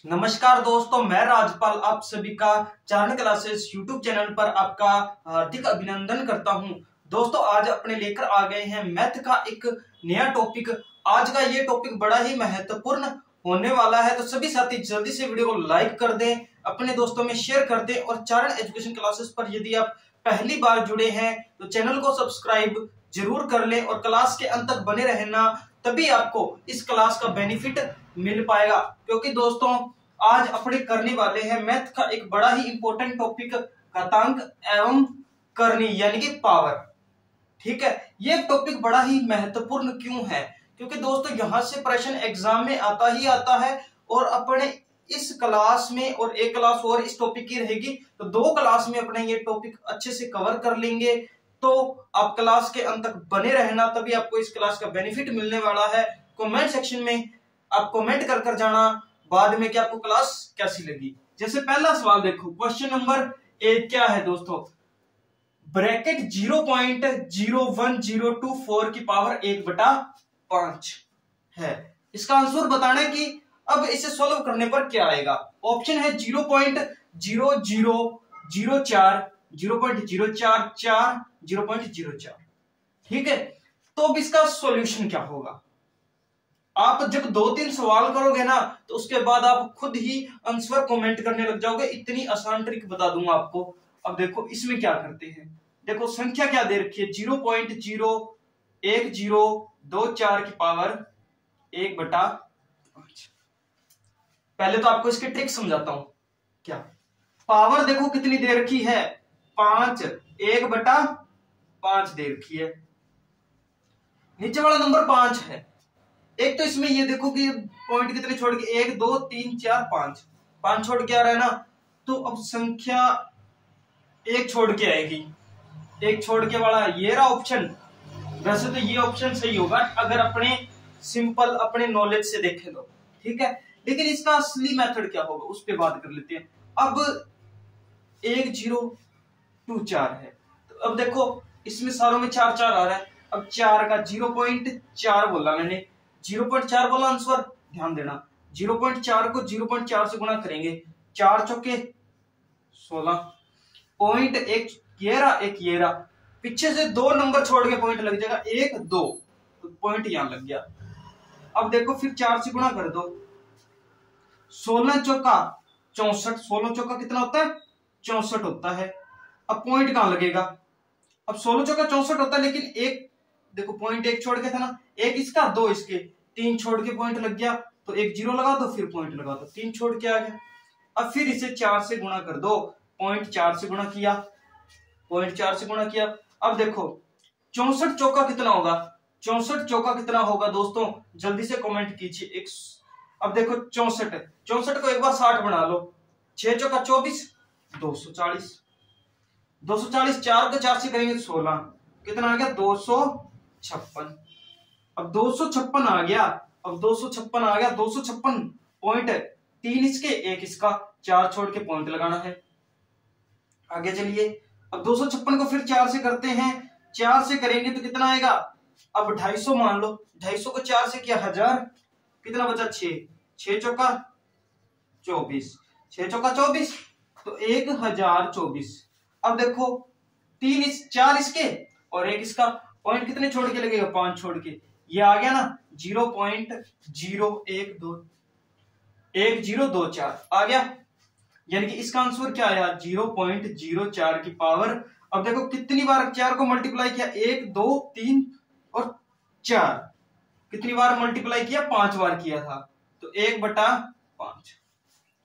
नमस्कार दोस्तों, मैं राजपाल आप सभी का चारण क्लासेस यूट्यूब चैनल पर आपका हार्दिक अभिनंदन करता हूं। दोस्तों, आज अपने लेकर आ गए हैं मैथ का एक नया टॉपिक। आज का ये टॉपिक बड़ा ही महत्वपूर्ण होने वाला है, तो सभी साथी जल्दी से वीडियो को लाइक कर दें, अपने दोस्तों में शेयर कर दें और चारण एजुकेशन क्लासेस पर यदि आप पहली बार जुड़े हैं तो चैनल को सब्सक्राइब जरूर कर लें और क्लास के अंत तक बने रहना, तभी आपको इस क्लास का बेनिफिट मिल पाएगा। क्योंकि दोस्तों, आज अपने करने वाले हैं मैथ का एक बड़ा ही इंपॉर्टेंट टॉपिक, घातांक एवं करनी यानी कि पावर। ठीक है, ये टॉपिक बड़ा ही महत्वपूर्ण क्यों है? क्योंकि दोस्तों, यहां से प्रश्न एग्जाम में आता ही आता है और अपने इस क्लास में और एक क्लास और इस टॉपिक की रहेगी, तो दो क्लास में अपने ये टॉपिक अच्छे से कवर कर लेंगे। तो आप क्लास के अंत तक बने रहना, तभी आपको इस क्लास का बेनिफिट मिलने वाला है। कमेंट सेक्शन में आप कमेंट कर जाना बाद में कि आपको क्लास कैसी लगी। जैसे पहला सवाल देखो, क्वेश्चन नंबर 1 क्या है दोस्तों? ब्रैकेट 0.01024 की पावर 1/5 है। इसका आंसर बताना है कि अब इसे सॉल्व करने पर क्या आएगा। ऑप्शन है 0.0004, 0.044, 0.04। ठीक है, तो अब इसका सॉल्यूशन क्या होगा? आप जब 2-3 सवाल करोगे ना, तो उसके बाद आप खुद ही आंसर कमेंट करने लग जाओगे। इतनी आसान ट्रिक बता दूंगा आपको। अब देखो इसमें क्या करते हैं। देखो संख्या क्या दे रखी है, 0.01024 की पावर 1/5। पहले तो आपको इसकी ट्रिक समझाता हूं। क्या पावर देखो कितनी दे रखी है, 5, 1/5 दे रखी है। नीचे वाला नंबर 5 है। एक तो इसमें ये देखो कि पॉइंट कितने छोड़ के, 1 2 3 4 5 छोड़ के आ रहा है ना, तो अब संख्या 1 छोड़ के आएगी। 1 छोड़ के वाला ये रहा ऑप्शन। वैसे तो ये ऑप्शन सही होगा अगर अपने सिंपल अपने नॉलेज से देखें तो, ठीक है। लेकिन इसका असली मेथड क्या होगा उस पर बात कर लेते हैं। अब 1024 है, तो अब देखो इसमें सारों में 4 4 आ रहा है। अब 4 का 0.4 बोला मैंने, 0.4 बोला आंसर। ध्यान देना, 0.4 को 0.4 से गुणा करेंगे, 4 चौके 16, पॉइंट एक ये रहा, पीछे से 2 नंबर छोड़ के पॉइंट लग जाएगा, 1 2, तो पॉइंट यहां लग गया। अब देखो फिर 4 से गुणा कर दो, 16 चौका 64, 16 चौका कितना होता है, 64 होता है। अब पॉइंट कहां लगेगा? अब 16 चौका 64 होता है, लेकिन एक देखो पॉइंट 1 छोड़ के था ना, 1 इसका 2 इसके, 3 छोड़ के पॉइंट लग गया, तो 1 0 लगा दो, फिर पॉइंट लगा दो, 3 छोड़ के आ गया। अब फिर इसे 4 से गुणा कर दो, पॉइंट 4 से गुणा किया, पॉइंट 4 से गुणा किया। अब देखो 64 चौका कितना होगा, 64 चौका कितना होगा दोस्तों, जल्दी से कमेंट कीजिए। अब देखो 64 को एक बार 60 बना लो, 6 चौका 24, 240, 4 को 4 से करेंगे 16, कितना आ गया 256। अब 256 आ गया, 256 पॉइंट, 3 इसके 1 इसका, 4 छोड़ के पॉइंट लगाना है। आगे चलिए, अब 256 को फिर 4 से करते हैं, 4 से करेंगे तो कितना आएगा, अब 250 मान लो, 250 को 4 से किया 1000, कितना बचा 6 चौका 24, 6 चौका 24, तो 1024। अब देखो 4 इसके और 1 इसका, पॉइंट कितने छोड़ के लगेगा, 5 छोड़ के, ये आ गया ना 0.1024 आ गया। यानी कि इसका आंसर क्या आया, 0.04 की पावर। अब देखो कितनी बार 4 को मल्टीप्लाई किया, 1 2 3 और 4, कितनी बार मल्टीप्लाई किया, 5 बार किया था, तो 1/5।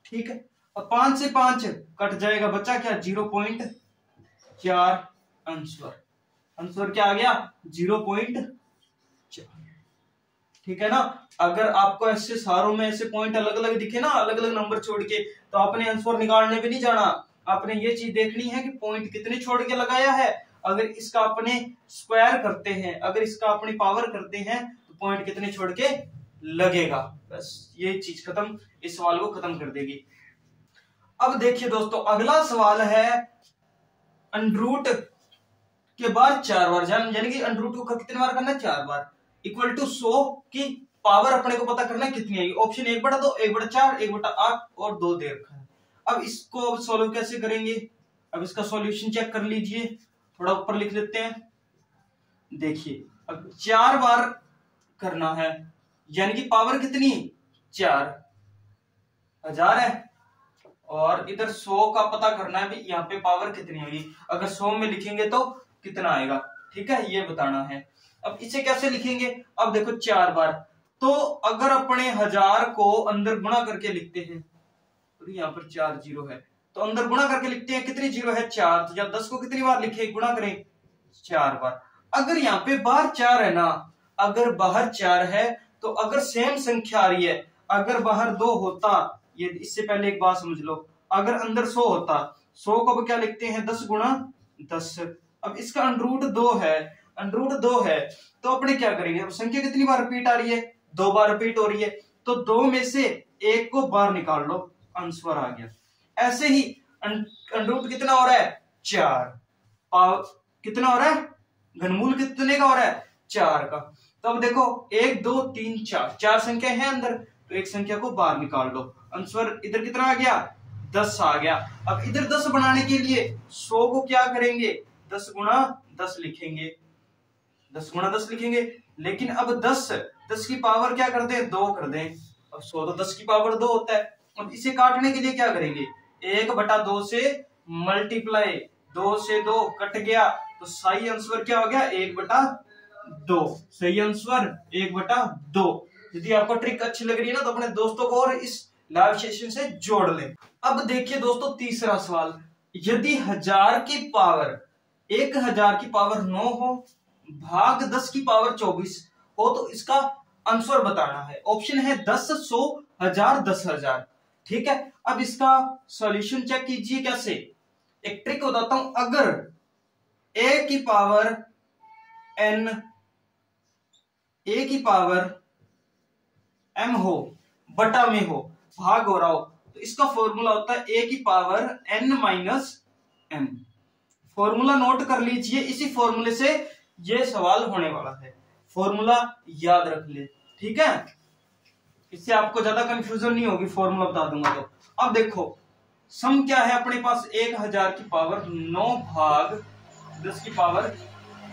ठीक है, अब 5 से 5 कट जाएगा, बचा क्या 0.4। आंसर क्या आ गया, 0.4। ठीक है ना। अगर आपको ऐसे सारों में ऐसे पॉइंट अलग अलग दिखे ना, अलग अलग नंबर छोड़ के, तो आपने आंसर निकालने भी नहीं जाना। आपने ये चीज देखनी है कि पॉइंट कितने छोड़ के लगाया है। अगर इसका अपने स्क्वायर करते हैं, अगर इसका अपनी पावर करते हैं, तो पॉइंट कितने छोड़ के लगेगा। बस ये चीज खत्म, इस सवाल को खत्म कर देगी। अब देखिए दोस्तों, अगला सवाल है अंडरूट के बाद 4 बार, यानी कि अंडरूट का कितने बार करना है, 4 बार, इक्वल टू 100 की पावर अपने को पता करना है कितनी आएगी। ऑप्शन 1/2, 1/4, 1/8 और 2 दे रखा है। अब इसको अब सॉल्व कैसे करेंगे, अब इसका सॉल्यूशन चेक कर लीजिए, थोड़ा ऊपर लिख लेते हैं। देखिए अब 4 बार करना है, यानी कि पावर कितनी 4000 है, और इधर 100 का पता करना है भी यहाँ पे पावर कितनी होगी। अगर 100 में लिखेंगे तो कितना आएगा, ठीक है, ये बताना है। अब इसे कैसे लिखेंगे, अब देखो 4 बार, तो अगर अपने 1000 को अंदर गुणा करके लिखते हैं, तो यहाँ पर 4 जीरो है, तो अंदर गुणा करके लिखते हैं, कितनी जीरो है 4, तो जब 10 को कितनी बार लिखे, गुणा करें 4 बार। अगर यहाँ पे बाहर 4 है ना, अगर बाहर 4 है तो अगर सेम संख्या आ रही है, अगर बाहर 2 होता, ये इससे पहले एक बात समझ लो, अगर अंदर 100 होता, 100 को क्या लिखते हैं 10 गुणा 10। अब इसका अंडरूट 2 है, अंडरूट 2 है, तो अपने क्या करेंगे, अब संख्या कितनी बार रिपीट आ रही है, 2 बार रिपीट हो रही है, तो 2 में से 1 को बाहर निकाल लो, आंसर आ गया। ऐसे ही अंडरूट कितना हो रहा है 4, कितना हो रहा है, घनमूल कितने का हो रहा है 4 का। तो अब देखो 1 2 3 4, 4 संख्या है अंदर, तो एक संख्या को बाहर निकाल लो, आंसर इधर कितना आ गया 10 आ गया। अब इधर 10 बनाने के लिए 100 को क्या करेंगे 10 गुणा 10 लिखेंगे, 10 गुणा 10 लिखेंगे, लेकिन अब 10 की पावर क्या कर दें 2 कर दें। अब 100 तो 10 की पावर 2 होता है। अब इसे काटने के लिए क्या करेंगे, 1/2 से मल्टीप्लाई, 2 से 2 कट गया, तो सही आंसर क्या हो गया 1/2। सही आंसर 1/2। यदि आपको ट्रिक अच्छी लग रही है ना, तो अपने दोस्तों को और इस लाइव सेशन से जोड़ लें। अब देखिए दोस्तों तीसरा सवाल, यदि 1000 की पावर 1000 की पावर 9 हो भाग 10 की पावर 24 हो, तो इसका आंसर बताना है। ऑप्शन है 10, 100, 1000, 10,000। ठीक है, अब इसका सॉल्यूशन चेक कीजिए कैसे, एक ट्रिक बताता हूं। अगर a की पावर n, a की पावर m हो, बटा में हो, भाग हो रहा हो, तो इसका फॉर्मूला होता है a की power n minus m। Formula note कर लीजिए, इसी फॉर्मूले से ये सवाल होने वाला है, फॉर्मूला याद रख ले, ठीक है, इससे आपको ज्यादा कंफ्यूजन नहीं होगी, फॉर्मूला बता दूंगा तो। अब देखो सम क्या है अपने पास, 1000 की पावर 9 भाग 10 की पावर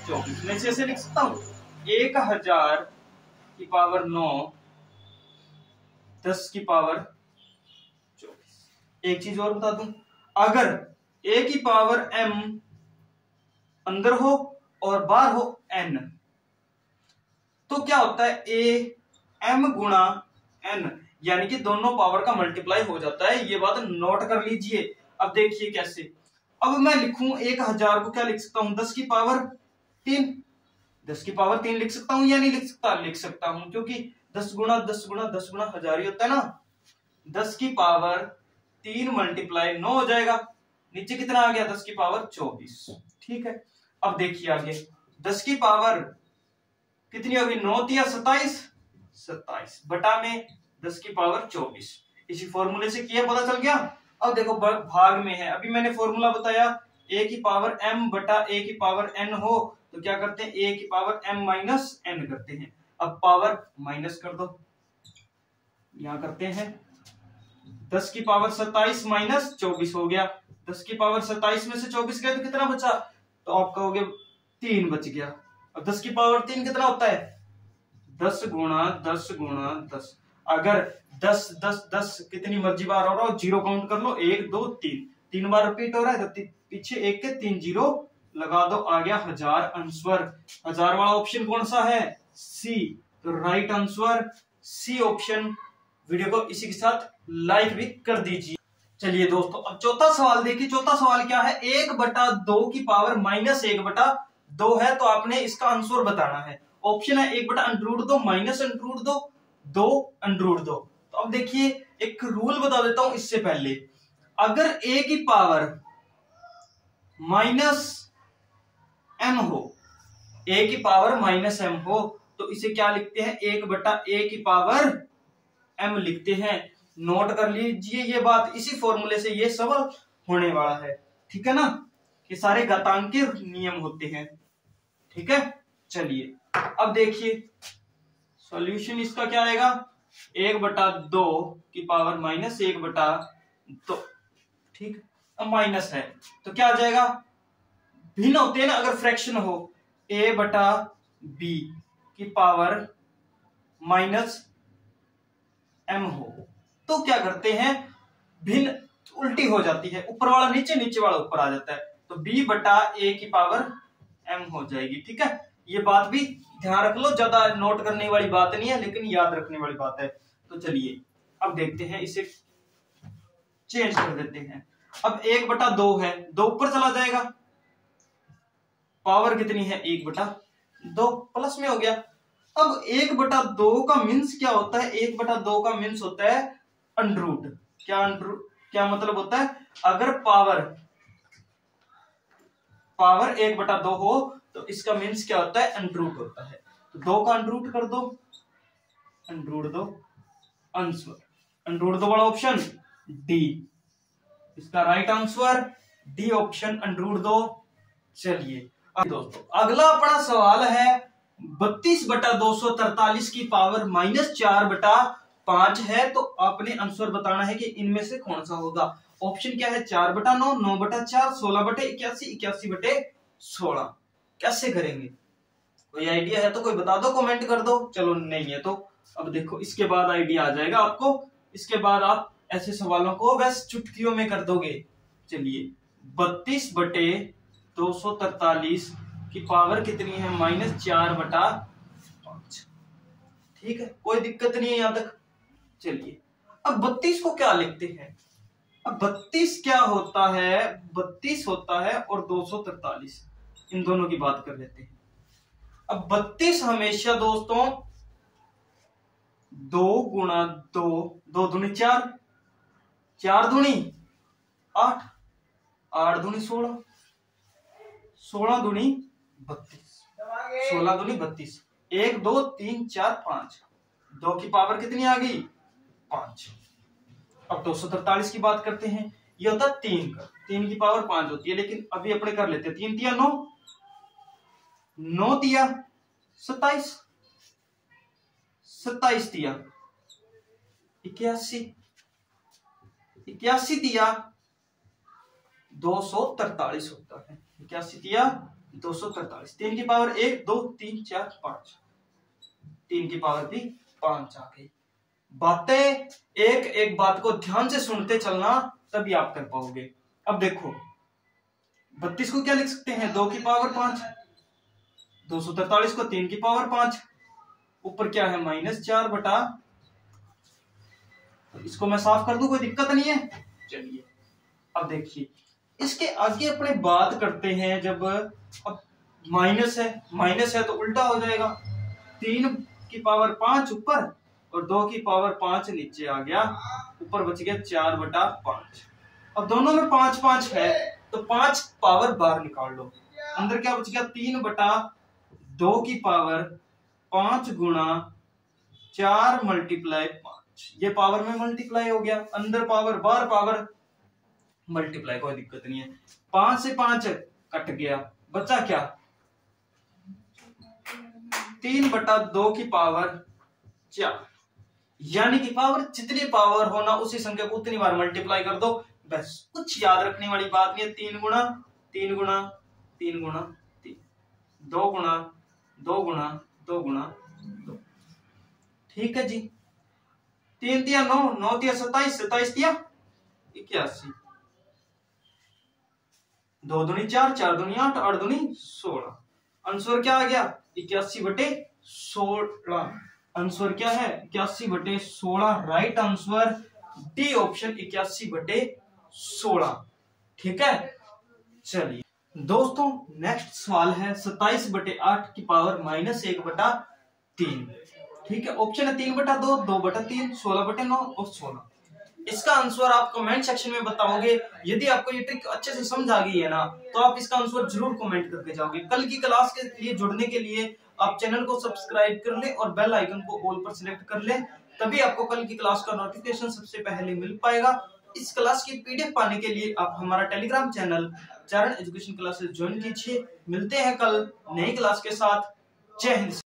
24। मैं इसे लिख सकता हूं 1000 की पावर 9 10 की पावर 24। एक चीज और बता दूं, अगर a की पावर m अंदर हो और बाहर हो n, तो क्या होता है a m गुणा n, यानी कि दोनों पावर का मल्टीप्लाई हो जाता है। ये बात नोट कर लीजिए। अब देखिए कैसे, अब मैं लिखूं 1000 को क्या लिख सकता हूं 10 की पावर 3, 10 की पावर 3 लिख सकता हूं या नहीं लिख सकता, लिख सकता हूं, क्योंकि 10 गुणा 10 गुणा 10 गुणा 1000 ही होता है ना। 10 की पावर 3 मल्टीप्लाई 9 हो जाएगा, नीचे कितना आ गया 10 की पावर 24। ठीक है, अब देखिए आगे 10 की पावर कितनी होगी 9 या 27, 27 बटा में 10 की पावर 24। इसी फॉर्मूले से किया, पता चल गया। अब देखो भाग में है, अभी मैंने फॉर्मूला बताया a की पावर m बटा a की पावर n हो, तो क्या करते हैं a की पावर m माइनस n करते हैं। अब पावर माइनस कर दो, यहां करते हैं 10 की पावर 27 माइनस 24 हो गया। 10 की पावर 27 में से 24 गया तो कितना बचा, तो आप कहोगे 3 बच गया। अब 10 की पावर 3 कितना होता है 10 गुणा 10 गुणा 10। अगर 10 10 10 कितनी मर्जी बार हो रहा हो, जीरो काउंट कर लो, 1 2 3, 3 बार रिपीट हो रहा है, तो पीछे 1 के 3 जीरो लगा दो, आ गया 1000 आंसर। 1000 वाला ऑप्शन कौन सा है सी, तो right answer C option. Video को इसी के साथ लाइक भी कर दीजिए। चलिए दोस्तों अब चौथा सवाल देखिए। चौथा सवाल क्या है, 1/2 की पावर माइनस 1/2 है, तो आपने इसका आंसर बताना है। ऑप्शन है 1/√2 माइनस √2, 2 √2। तो अब देखिए एक रूल बता देता हूं इससे पहले, अगर a की पावर माइनस m हो, a की पावर माइनस m हो, तो इसे क्या लिखते हैं 1/a की पावर m लिखते हैं। नोट कर लीजिए ये बात, इसी फॉर्मूले से ये सब होने वाला है, ठीक है ना, ये सारे घातांकीय नियम होते हैं। ठीक है, चलिए अब देखिए सॉल्यूशन इसका क्या आएगा, 1/2 की पावर माइनस 1/2। ठीक, अब माइनस है तो क्या आ जाएगा, भिन्न होते हैं ना अगर फ्रैक्शन हो, a/b की पावर माइनस m हो तो क्या करते हैं, भिन्न उल्टी हो जाती है, ऊपर वाला नीचे नीचे वाला ऊपर आ जाता है, तो b/a की पावर m हो जाएगी। ठीक है, ये बात भी ध्यान रख लो, ज्यादा नोट करने वाली बात नहीं है लेकिन याद रखने वाली बात है। तो चलिए अब देखते हैं, इसे चेंज कर देते हैं। अब 1/2 है, 2 ऊपर चला जाएगा, पावर कितनी है 1/2 प्लस में हो गया। अब 1/2 का मीन्स क्या होता है, 1/2 का मीन्स होता है अंडरूट। क्या मतलब होता है, अगर पावर 1/2 हो तो इसका मीन्स क्या होता है, अंडरूट होता है। तो 2 का अंडरूट कर दो, अंडरूट दो, आंसर अंडरूट दो वाला ऑप्शन डी, इसका right answer D option, under root दो। चलिए दोस्तों अगला अपना सवाल है 32/243 की पावर -4/5 है, तो आपने आंसर बताना है कि इनमें से कौन सा होगा। ऑप्शन क्या है, 4/9, 9/4, 16/81, 81/16। कैसे करेंगे, कोई आइडिया है तो कोई बता दो, कमेंट कर दो। चलो नहीं है तो अब देखो इसके बाद आइडिया आ जाएगा आपको, इसके बाद आप ऐसे सवालों को बस चुटकियों में कर दोगे। चलिए 32/243 की पावर कितनी है, -4/5। ठीक है, कोई दिक्कत नहीं है यहां तक। चलिए अब 32 को क्या लिखते हैं, अब 32 क्या होता है, 32 होता है और 243, इन दोनों की बात कर लेते हैं। अब 32 हमेशा दोस्तों 2 गुणा 2, 2 दूनी 4, 4 दूनी 8, 8 दूनी 16, 16 दूनी 32, 16 दूनी 32, 1 2 3 4 5, 2 की पावर कितनी आ गई 5। अब 243 की बात करते हैं, ये होता है 3 का, 3 की पावर 5 होती है, लेकिन अभी अपने कर लेते हैं, 3 तिया 9, 9 तिया 27, 27 तिया 81, 81 तिया 243 होता है, 81 तिया 243। 3 की पावर 1 2 3 4 5, 3 की पावर भी 5 आ गई। बातें एक एक बात को ध्यान से सुनते चलना, तभी आप कर पाओगे। अब देखो 32 को क्या लिख सकते हैं, 2 की पावर 5, 243 को 3 की पावर 5, ऊपर क्या है -4/, इसको मैं साफ कर दूं, कोई दिक्कत नहीं है। चलिए अब देखिए इसके आगे अपने बात करते हैं, जब अब माइनस है तो उल्टा हो जाएगा, 3 की पावर 5 ऊपर और 2 की पावर 5 नीचे आ गया, ऊपर बच गया 4/5। अब दोनों में 5 5 है तो 5 पावर बाहर निकाल लो, अंदर क्या बच गया 3/2 की पावर 5 गुणा 4 × 5, ये पावर में मल्टीप्लाई हो गया, अंदर पावर बाहर पावर मल्टीप्लाई, कोई दिक्कत नहीं है। 5 से 5 कट गया, बचा क्या 3/2 की पावर 4, यानी कि पावर जितनी पावर होना उसी संख्या को उतनी बार मल्टीप्लाई कर दो, बस। कुछ याद रखने वाली बात नहीं है, 3 गुणा 3 गुणा 3 गुणा 3, 2 गुणा 2 गुणा 2 गुणा 2। ठीक है जी, 3 तिया 9, 9 तिया 27, 27 तिया 81, 2 दूनी 4, 4 दूनी 8, 8 दूनी 16। आंसर क्या आ गया 81/16। आंसर क्या है 81/16, राइट आंसर डी ऑप्शन 81/16। ठीक है, चलिए दोस्तों नेक्स्ट सवाल है 27/8 की पावर -1/3। ठीक है, ऑप्शन है 3/2, 2/3, 16/9 और 16। इसका आंसर आप कमेंट सेक्शन में बताओगे। यदि आपको ये ट्रिक अच्छे से समझ आ गई है ना, तो आप इसका आंसर जरूर कमेंट करके जाओगे। कल की क्लास के लिए जुड़ने के लिए आप चैनल को सब्सक्राइब कर ले और बेल आइकन को ऑल पर सिलेक्ट कर ले, तभी आपको कल की क्लास का नोटिफिकेशन सबसे पहले मिल पाएगा। इस क्लास की पीडीएफ पाने के लिए आप हमारा टेलीग्राम चैनल चरण एजुकेशन क्लासेस ज्वाइन कीजिए। मिलते हैं कल नई क्लास के साथ। जय हिंद।